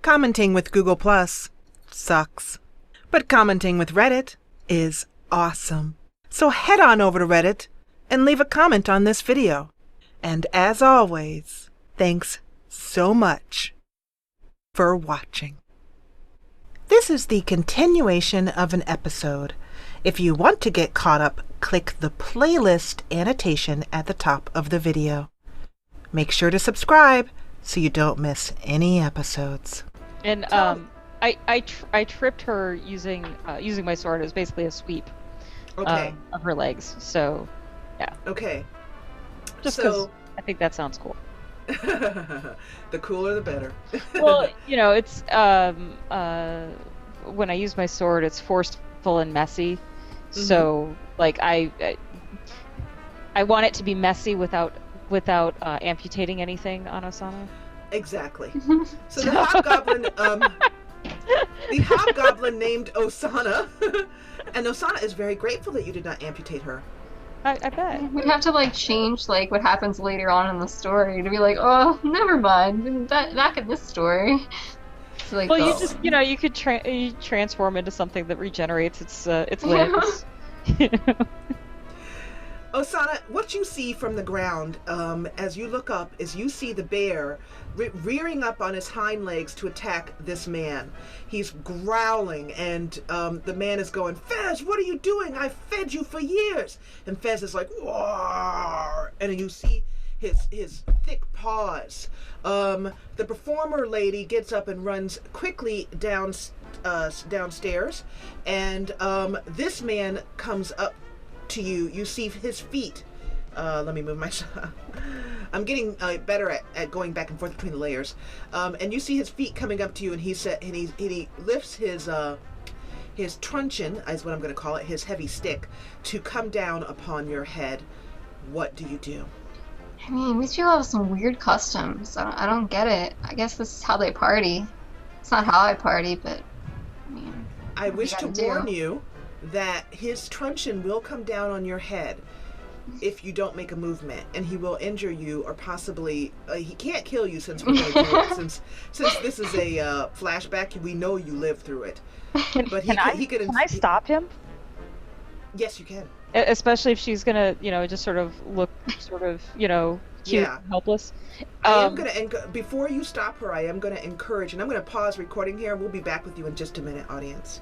Commenting with Google Plus sucks. But commenting with Reddit is awesome. So head on over to Reddit and leave a comment on this video. And as always, thanks so much for watching. This is the continuation of an episode. If you want to get caught up, click the playlist annotation at the top of the video. Make sure to subscribe so you don't miss any episodes. And I tripped her using my sword. It was basically a sweep. Okay. Of her legs. So, yeah. Okay. Just because I think that sounds cool. The cooler the better. Well, it's when I use my sword, it's forceful and messy. Mm-hmm. So, like, I want it to be messy without amputating anything on Osana. Exactly. So the hobgoblin named Osana, and Osana is very grateful that you did not amputate her. I bet. We'd have to change what happens later on in the story to be like, oh, never mind. Back in this story. So, well, you just you could transform into something that regenerates its limbs. Osana, what you see from the ground as you look up is you see the bear rearing up on his hind legs to attack this man. He's growling, and the man is going, "Fez, what are you doing? I've fed you for years." And Fez is like, "Roar!" And you see his thick paws. The performer lady gets up and runs quickly downstairs, and this man comes up to you. You see his feet. Let me move my. I'm getting better at going back and forth between the layers. And you see his feet coming up to you, and he lifts his truncheon, is what I'm going to call it, his heavy stick, to come down upon your head. What do you do? I mean, these people have some weird customs. I don't get it. I guess this is how they party. It's not how I party, but I mean. I wish to warn you that his truncheon will come down on your head if you don't make a movement, and he will injure you, or possibly he can't kill you since we're going to do it. Since this is a flashback, we know you lived through it. But can I stop him? Yes, you can. Especially if she's gonna, just sort of look, cute, yeah. And helpless. I am gonna before you stop her, I am gonna encourage, and I'm gonna pause recording here. We'll be back with you in just a minute, audience.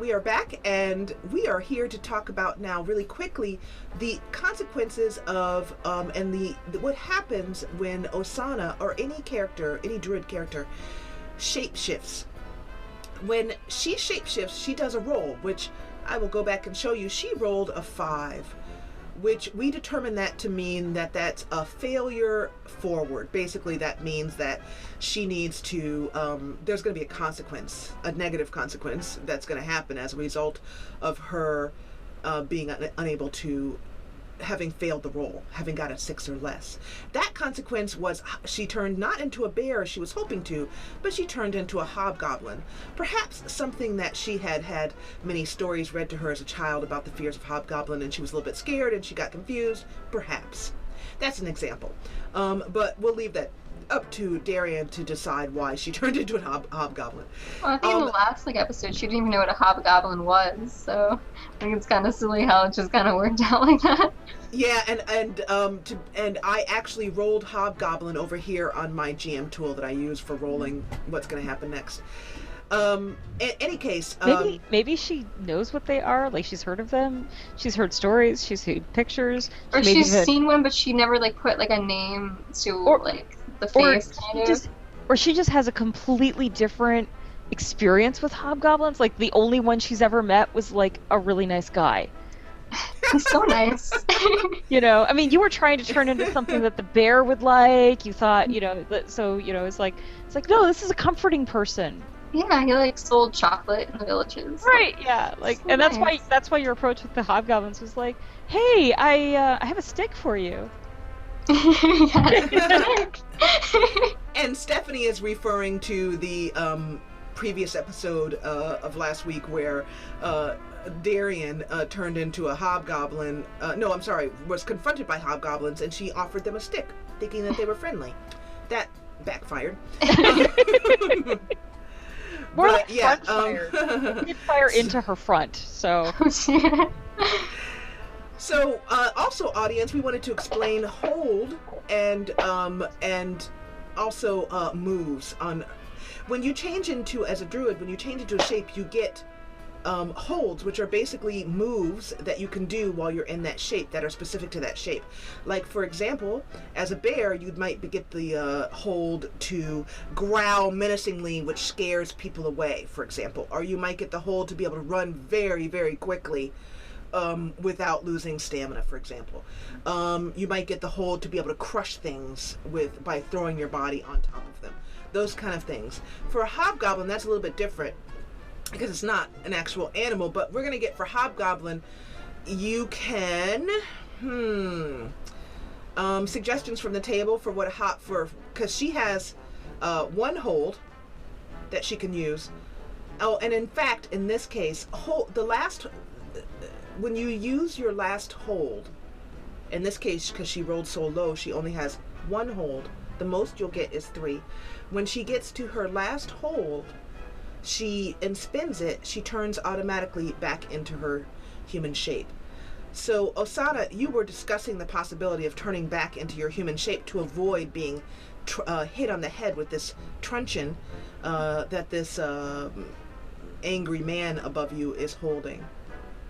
We are back, and we are here to talk about now, really quickly, the consequences of and what happens when Osana, or any druid character, shapeshifts. When she shapeshifts, she does a roll, which I will go back and show you. She rolled a 5, which we determine that to mean that that's a failure forward. Basically, that means that she needs to, there's going to be a consequence, a negative consequence that's going to happen as a result of her being unable to, having failed the roll, having got a 6 or less. That consequence was she turned not into a bear as she was hoping to, but she turned into a hobgoblin. Perhaps something that she had many stories read to her as a child about the fears of hobgoblin, and she was a little bit scared and she got confused. Perhaps. That's an example. But we'll leave that up to Darian to decide why she turned into a hobgoblin. Well, I think in the last episode she didn't even know what a hobgoblin was, so I think it's kind of silly how it just kind of worked out like that. Yeah, and I actually rolled hobgoblin over here on my GM tool that I use for rolling what's going to happen next. In any case, maybe she knows what they are. Like, she's heard of them. She's heard stories. She's seen pictures. Or she's seen one, but she never put a name to the face. Or she just has a completely different experience with hobgoblins. Like, the only one she's ever met was a really nice guy. He's so nice. I mean, you were trying to turn into something that the bear would like. You thought, so it's like no, this is a comforting person. Yeah, he sold chocolate in the villages. Right, yeah. And nice. that's why your approach with the hobgoblins was like, hey, I have a stick for you. And Stephanie is referring to the previous episode of last week where Darian turned into a hobgoblin. Was confronted by hobgoblins, and she offered them a stick, thinking that they were friendly. That backfired. More But, like yeah, front fire. It fire into her front. So So, also, audience, we wanted to explain hold and also moves on. When you change into, as a druid, when you change into a shape, you get holds, which are basically moves that you can do while you're in that shape that are specific to that shape. Like, for example, as a bear, you might get the hold to growl menacingly, which scares people away, for example. Or you might get the hold to be able to run very, very quickly without losing stamina, for example. You might get the hold to be able to crush things by throwing your body on top of them. Those kind of things. For a hobgoblin, that's a little bit different because it's not an actual animal, but we're going to get for hobgoblin, you can, suggestions from the table for what because she has one hold that she can use. Oh, and in fact, in this case, when you use your last hold, in this case, because she rolled so low, she only has one hold. The most you'll get is 3. When she gets to her last hold, and spins it, she turns automatically back into her human shape. So, Osana, you were discussing the possibility of turning back into your human shape to avoid being hit on the head with this truncheon that this angry man above you is holding.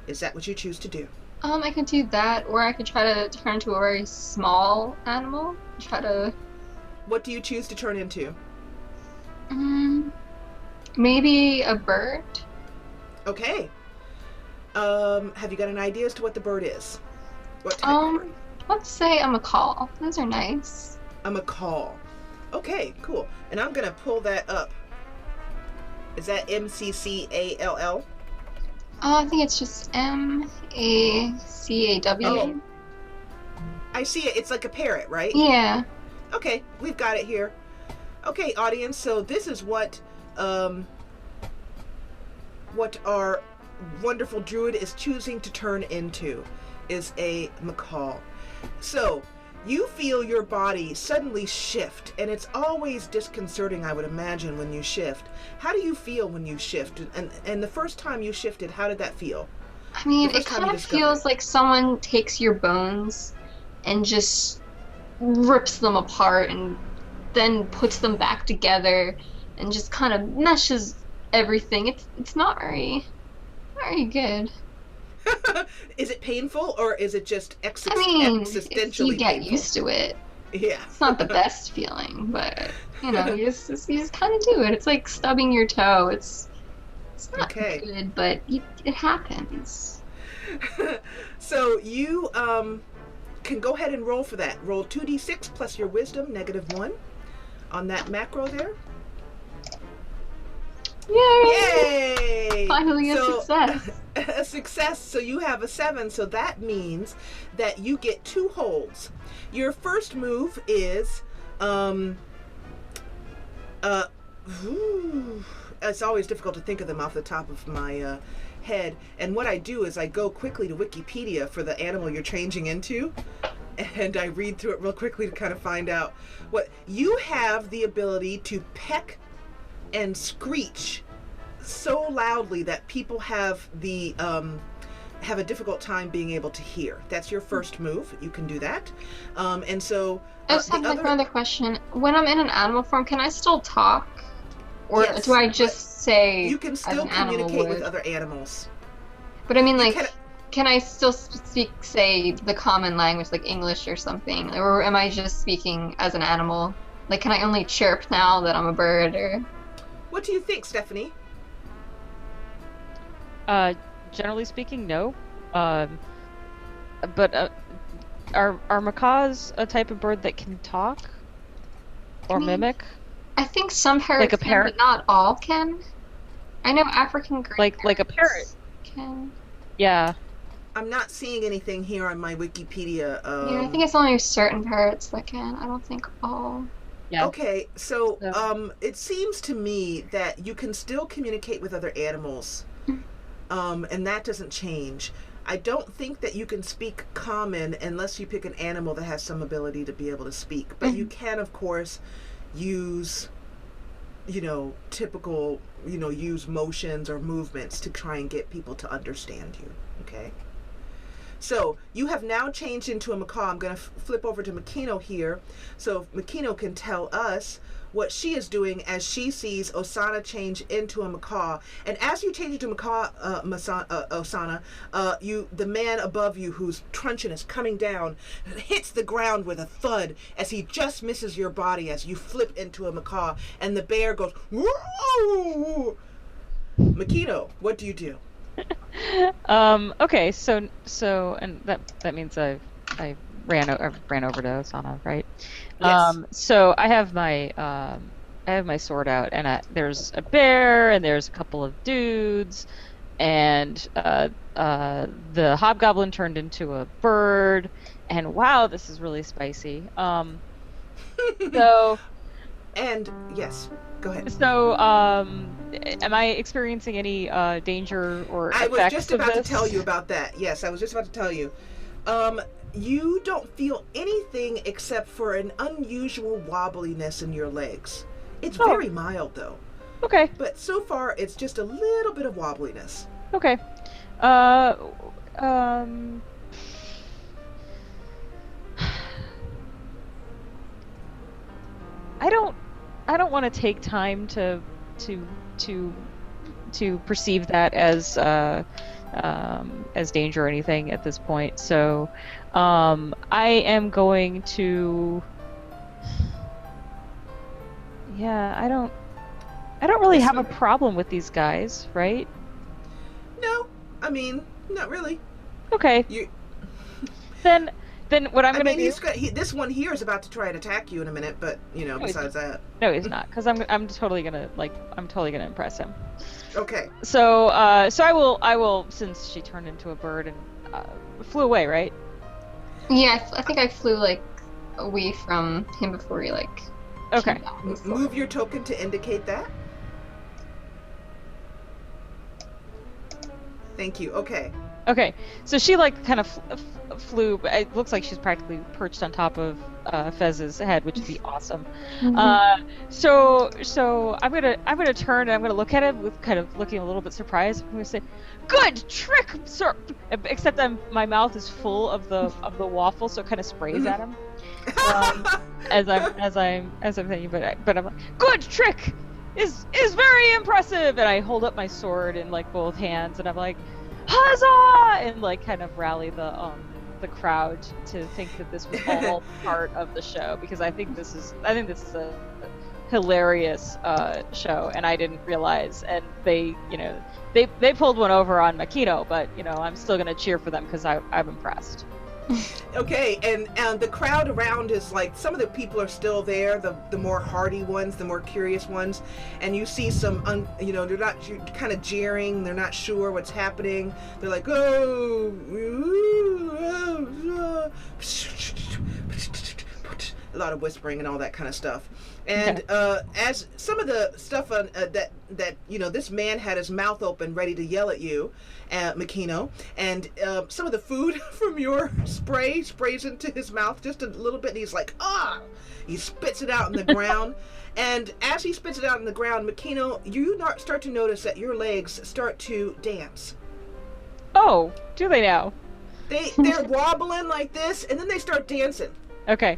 Is that what you choose to do? I could do that, or I could try to turn into a very small animal. What do you choose to turn into? Maybe a bird. Okay. Have you got an idea as to what the bird is? What type of bird? Let's say a macaw. Those are nice. A macaw. Okay, cool. And I'm gonna pull that up. Is that MCCALL? I think it's just MACAW. Oh. I see it. It's like a parrot, right? Yeah. Okay, we've got it here. Okay, audience. So this is what our wonderful druid is choosing to turn into, is a macaw. So you feel your body suddenly shift, and it's always disconcerting, I would imagine, when you shift. How do you feel when you shift? And the first time you shifted, how did that feel? I mean, it kind of feels like someone takes your bones and just rips them apart and then puts them back together and just kind of meshes everything. It's not very good. Is it painful, or is it just existentially you get painful? used to it. Yeah. It's not the best feeling, but you just kind of do it. It's like stubbing your toe. It's not good, but it happens. So you can go ahead and roll for that. Roll 2d6 plus your wisdom, -1 on that macro there. Yay! Finally a success. A success. So you have a 7. So that means that you get 2 holds. Your first move is it's always difficult to think of them off the top of my head. And what I do is I go quickly to Wikipedia for the animal you're changing into, and I read through it real quickly to kind of find out what you have the ability to peck and screech so loudly that people have a difficult time being able to hear. That's your first move. You can do that. And so I just have another question. When I'm in an animal form, can I still talk? Or yes, do I just say you can still communicate with other animals? But I mean, like, can I still speak, say, the common language, like English or something? Or am I just speaking as an animal? Like, can I only chirp now that I'm a bird, or... What do you think, Stephanie? Generally speaking, no. But are macaws a type of bird that can talk or mimic? I think some parrots like a parrot, can, but not all can. I know African gray like a parrot can. Yeah. I'm not seeing anything here on my Wikipedia. Yeah, I think it's only certain parrots that can. I don't think all. Yeah. Okay, so it seems to me that you can still communicate with other animals, and that doesn't change. I don't think that you can speak common unless you pick an animal that has some ability to be able to speak. But you can, of course, use, typical, use motions or movements to try and get people to understand you. Okay? So you have now changed into a macaw. I'm going to flip over to Makino here, so Makino can tell us what she is doing as she sees Osana change into a macaw. And as you change into a macaw, Osana, the man above you, whose truncheon is coming down, hits the ground with a thud as he just misses your body as you flip into a macaw, and the bear goes, whoa! Makino, what do you do? Okay, so and that means I ran over to Osana, right? Yes. So I have my sword out, and there's a bear, and there's a couple of dudes, and the hobgoblin turned into a bird, and wow, this is really spicy. So. And yes, go ahead. So, am I experiencing any danger or effects of this? I was just about to tell you about that. Yes, I was just about to tell you. You don't feel anything except for an unusual wobbliness in your legs. It's very mild, though. Okay. But so far, it's just a little bit of wobbliness. Okay. I don't want to take time to perceive that as danger or anything at this point. So, I am going to. Yeah, I don't really have a problem with these guys, right? No, I mean, not really. Okay. Then what I'm gonna do? This one here is about to try and attack you in a minute, but besides that. No, he's not, because I'm totally gonna impress him. Okay. So I will since she turned into a bird and flew away, right? Yeah, I think I flew away from him before he Okay. Move your token to indicate that. Thank you. Okay. Okay, so she kind of flew. But it looks like she's practically perched on top of Fez's head, which would be awesome. Mm-hmm. So I'm gonna turn and I'm gonna look at him with kind of looking a little bit surprised. I'm gonna say, "Good trick, sir." Except my mouth is full of the waffle, so it kind of sprays at him. As I'm thinking, but I'm like, "Good trick is very impressive," and I hold up my sword in both hands, and I'm like, "Huzzah!" and kind of rally the crowd to think that this was all part of the show, because I think this is a hilarious show, and I didn't realize, and they pulled one over on Makino, but I'm still gonna cheer for them because I'm impressed. Okay, and the crowd around is some of the people are still there, the more hardy ones, the more curious ones, and you see some, they're not kind of jeering, they're not sure what's happening, they're like, oh, a lot of whispering and all that kind of stuff. And as some of the stuff on that this man had his mouth open, ready to yell at you, Makino, and some of the food from your sprays into his mouth just a little bit, and he's like, ah! He spits it out on the ground, and as he spits it out on the ground, Makino, you start to notice that your legs start to dance. Oh, do they now? They're wobbling like this, and then they start dancing. Okay.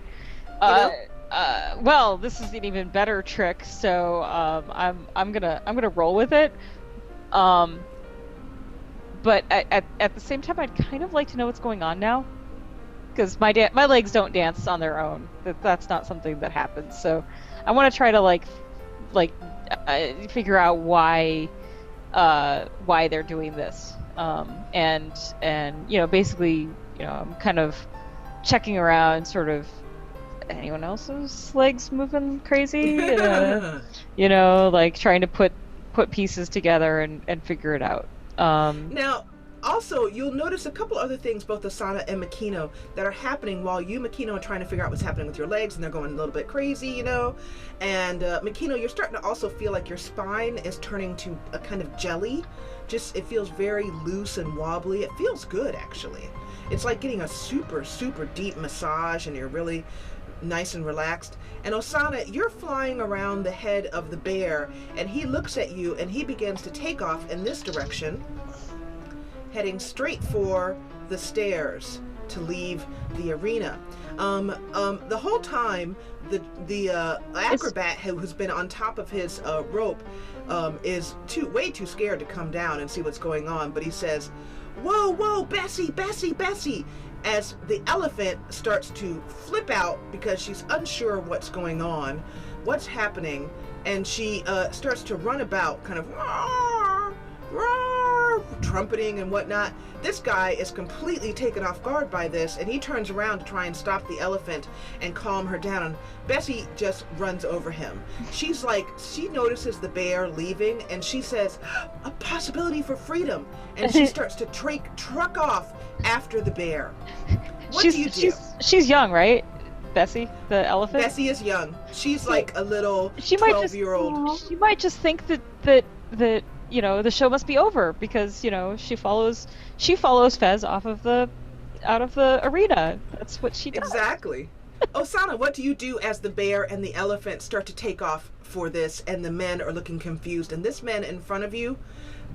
Well, this is an even better trick, so I'm gonna roll with it. But at the same time, I'd kind of like to know what's going on now, because my legs don't dance on their own. That's not something that happens. So I want to try to figure out why they're doing this. And basically, I'm kind of checking around, sort of. Anyone else's legs moving crazy? Trying to put pieces together and figure it out. Now, also, you'll notice a couple other things, both Asana and Makino, that are happening while you, Makino, are trying to figure out what's happening with your legs, and they're going a little bit crazy, And Makino, you're starting to also feel like your spine is turning to a kind of jelly. It feels very loose and wobbly. It feels good, actually. It's like getting a super, super deep massage, and you're really nice and relaxed. And Osana, you're flying around the head of the bear, and he looks at you and he begins to take off in this direction, heading straight for the stairs to leave the arena. The whole time, the acrobat who's been on top of his rope is way too scared to come down and see what's going on. But he says, "Whoa, whoa, Bessie, Bessie, Bessie!" as the elephant starts to flip out because she's unsure what's going on, what's happening, and she starts to run about, kind of roar, roar, trumpeting and whatnot. This guy is completely taken off guard by this, and he turns around to try and stop the elephant and calm her down. Bessie just runs over him. She's like, she notices the bear leaving, and she says, "A possibility for freedom," and she starts to truck off after the bear. What do you do? She's young, right? Bessie, the elephant? Bessie is young. She's like a little 12-year-old. She might just think that you know, the show must be over because, you know, she follows Fez out of the arena. That's what she does. Exactly. Osana, what do you do as the bear and the elephant start to take off for this, and the men are looking confused, and this man in front of you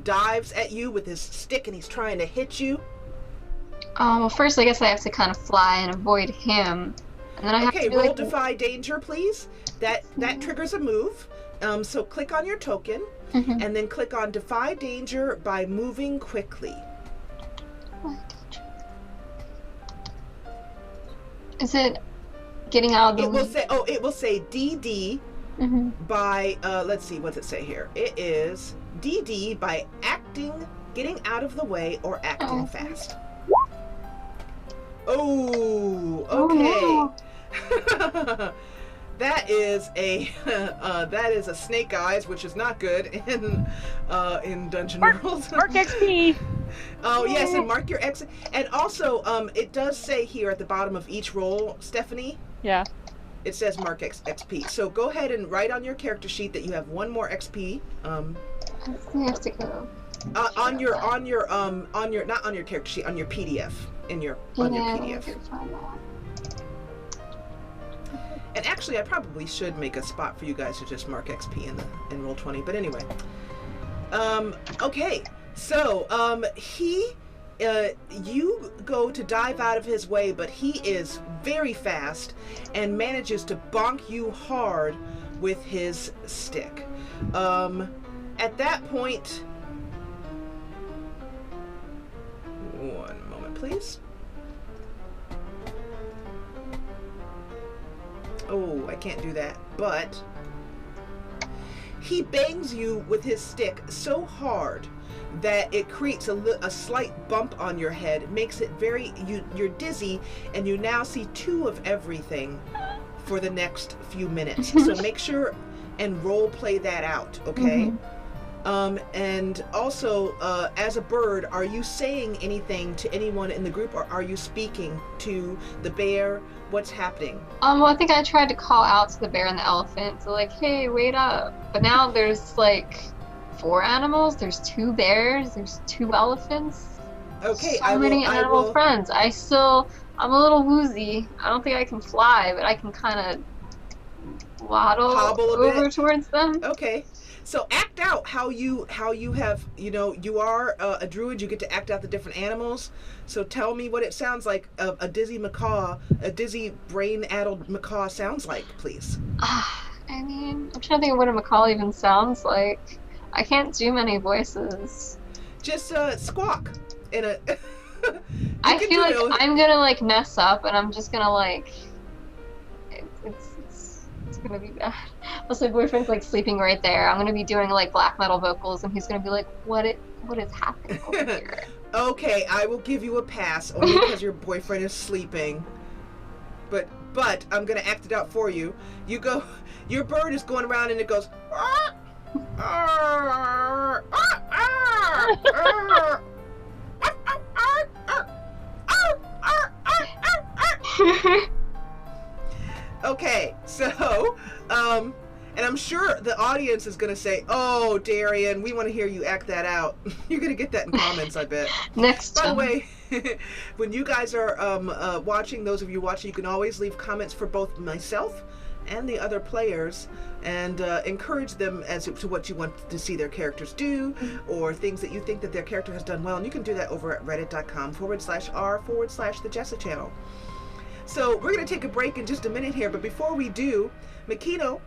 dives at you with his stick and he's trying to hit you? Well, first I guess I have to kind of fly and avoid him. And then I have to roll Defy Danger, please. That triggers a move. So click on your token, and then click on Defy Danger by moving quickly. Is it getting out of the it will say DD by let's see, what's it say here? It is DD by getting out of the way or acting fast. Oh, okay. No. That is a snake eyes, which is not good in Dungeon World. Mark XP. Oh yes, and mark your X. And also, it does say here at the bottom of each roll, Stephanie. Yeah. It says mark XP. So go ahead and write on your character sheet that you have one more XP. I have to go. On your not on your character sheet, on your PDF on your PDF. And actually, I probably should make a spot for you guys to just mark XP in Roll20. But anyway, okay. So you go to dive out of his way, but he is very fast and manages to bonk you hard with his stick. At that point, one moment, please. Oh, I can't do that. But he bangs you with his stick so hard that it creates a slight bump on your head. It makes it you're dizzy, and you now see two of everything for the next few minutes. So make sure and role play that out, okay? And also, as a bird, are you saying anything to anyone in the group, or are you speaking to the bear? What's happening? Well, I think I tried to call out to the bear and the elephant, so like, hey, wait up. But now there's like 4 animals, there's 2 bears, there's 2 elephants. Okay, so many animal friends. I'm a little woozy. I don't think I can fly, but I can kind of hobble over towards them. Okay. So act out how you have, you are a druid, you get to act out the different animals. So tell me what it sounds like a dizzy brain-addled macaw sounds like, please. I mean, I'm trying to think of what a macaw even sounds like. I can't do many voices. Just squawk in a... I feel like I'm gonna like mess up, and I'm just gonna like... It's gonna be bad. Plus my boyfriend's like sleeping right there. I'm gonna be doing like black metal vocals, and he's gonna be like, what is happening over here? Okay, I will give you a pass only because your boyfriend is sleeping. But I'm gonna act it out for you. Your bird is going around and it goes. Okay, so, and I'm sure the audience is going to say, oh, Darian, we want to hear you act that out. You're going to get that in comments, I bet. Next By time. the way, when you guys are watching, those of you watching, you can always leave comments for both myself and the other players, and encourage them as to what you want to see their characters do, or things that you think that their character has done well. And you can do that over at reddit.com/r/the Jessa channel. So we're going to take a break in just a minute here, but before we do, Makino,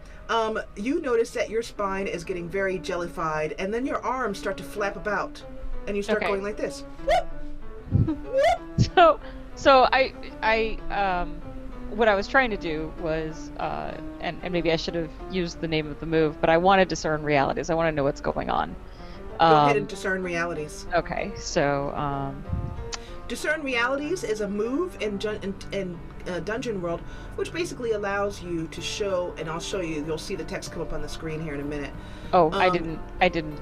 you notice that your spine is getting very jellified, and then your arms start to flap about, and you start going like this. So I what I was trying to do was, and maybe I should have used the name of the move, but I want to discern realities. I want to know what's going on. Go ahead and discern realities. Okay, so discern realities is a move in Dungeon World, which basically allows you to show, and I'll show you. You'll see the text come up on the screen here in a minute. Oh, I didn't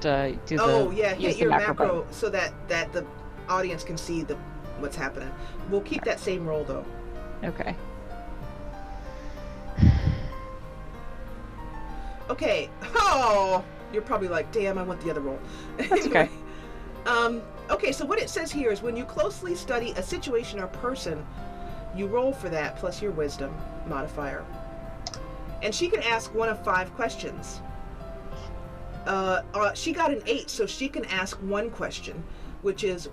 do the. Oh yeah, hit your macro button, so that the audience can see what's happening. We'll keep that same roll though. Okay. Okay. Oh, you're probably like, damn, I want the other roll. That's okay. Okay, so what it says here is when you closely study a situation or person, you roll for that plus your wisdom modifier. And she can ask one of 5 questions. She got an 8, so she can ask one question, which is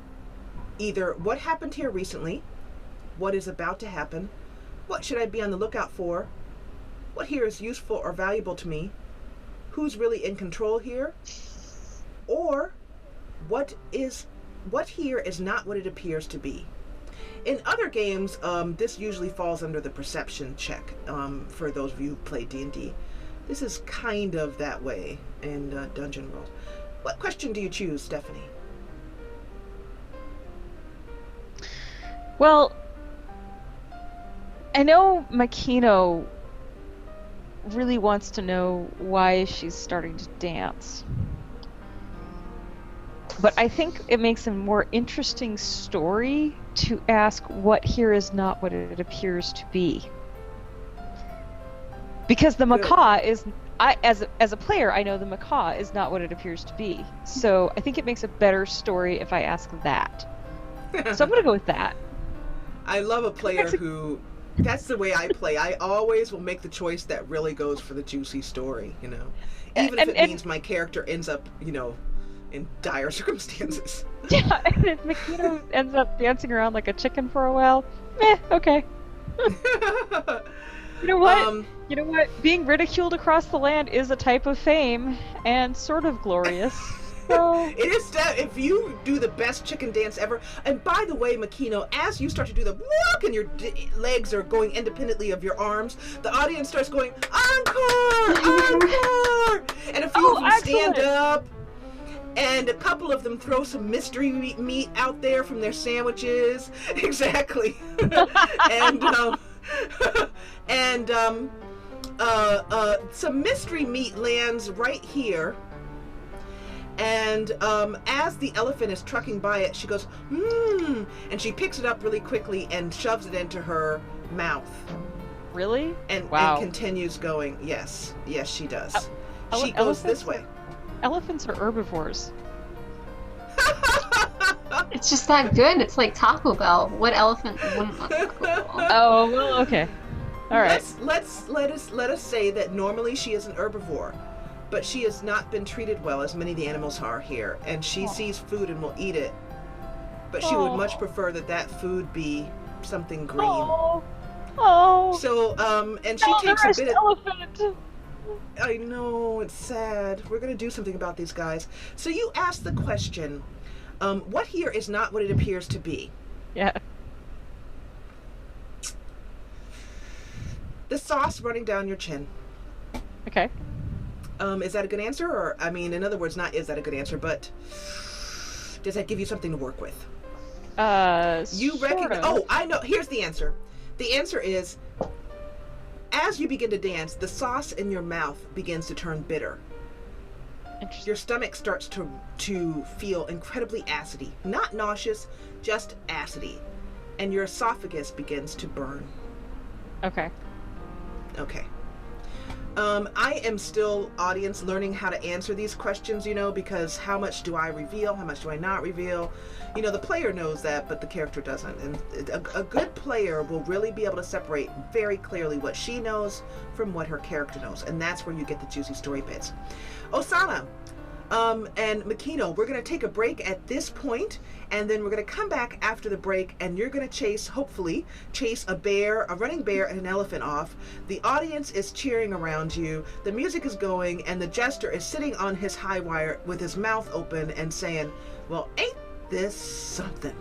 either what happened here recently, what is about to happen, what should I be on the lookout for, what here is useful or valuable to me, who's really in control here, or what here is not what it appears to be. In other games, this usually falls under the perception check, for those of you who play D&D. This is kind of that way in Dungeon World. What question do you choose, Stephanie? Well, I know Makino really wants to know why she's starting to dance. But I think it makes a more interesting story to ask what here is not what it appears to be. Because the macaw is, as a player, I know the macaw is not what it appears to be. So I think it makes a better story if I ask that. So I'm going to go with that. I love a player who, that's the way I play. I always will make the choice that really goes for the juicy story, you know. Even if it means my character ends up, you know, in dire circumstances. Yeah, and if Makino ends up dancing around like a chicken for a while, okay. You know what? You know what? Being ridiculed across the land is a type of fame, and sort of glorious. So it is that if you do the best chicken dance ever. And by the way, Makino, as you start to do the walk and your legs are going independently of your arms, the audience starts going, encore, encore, and a few of them stand up. And a couple of them throw some mystery meat out there from their sandwiches. Exactly. And some mystery meat lands right here. And as the elephant is trucking by it, she goes, and she picks it up really quickly and shoves it into her mouth. Really? And continues going. Yes, she does. She goes this way. Elephants are herbivores. It's just that good. It's like Taco Bell. What elephant wouldn't want Taco Bell? Oh, well, okay. All right. Let us say that normally she is an herbivore, but she has not been treated well as many of the animals are here, and she sees food and will eat it. But she would much prefer that food be something green. So and she takes a bit of elephant. I know, it's sad. We're going to do something about these guys. So you asked the question, what here is not what it appears to be? Yeah. The sauce running down your chin. Okay. Is that a good answer? Or, I mean, in other words, not is that a good answer, but does that give you something to work with? You recognize... Oh, I know. Here's the answer. The answer is... As you begin to dance, the sauce in your mouth begins to turn bitter. Your stomach starts to feel incredibly acidy. Not nauseous, just acidy. And your esophagus begins to burn. Okay. Okay. I am still, audience, learning how to answer these questions, because how much do I reveal? How much do I not reveal? The player knows that, but the character doesn't. And a good player will really be able to separate very clearly what she knows from what her character knows. And that's where you get the juicy story bits. Osana and Makino, we're going to take a break at this point, and then we're going to come back after the break, and you're going to hopefully chase a running bear and an elephant off. The audience is cheering around you, the music is going, and the jester is sitting on his high wire with his mouth open and saying, well, ain't this something?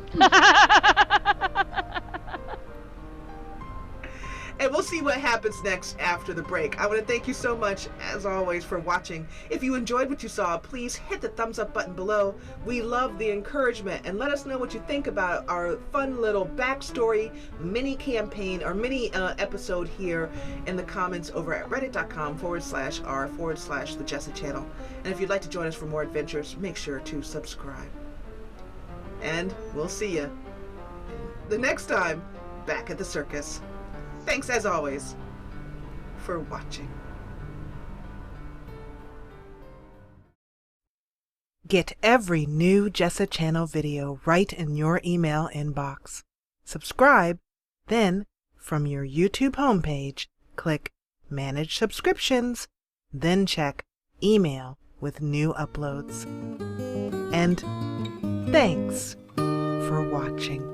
And we'll see what happens next after the break. I want to thank you so much, as always, for watching. If you enjoyed what you saw, please hit the thumbs up button below. We love the encouragement, and let us know what you think about our fun little backstory mini campaign or mini episode here in the comments over at reddit.com/r/the Jessa channel. And if you'd like to join us for more adventures, make sure to subscribe. And we'll see you the next time back at the circus. Thanks, as always, for watching. Get every new Jessa channel video right in your email inbox. Subscribe, then, from your YouTube homepage, click Manage Subscriptions, then check Email with new uploads. And thanks for watching.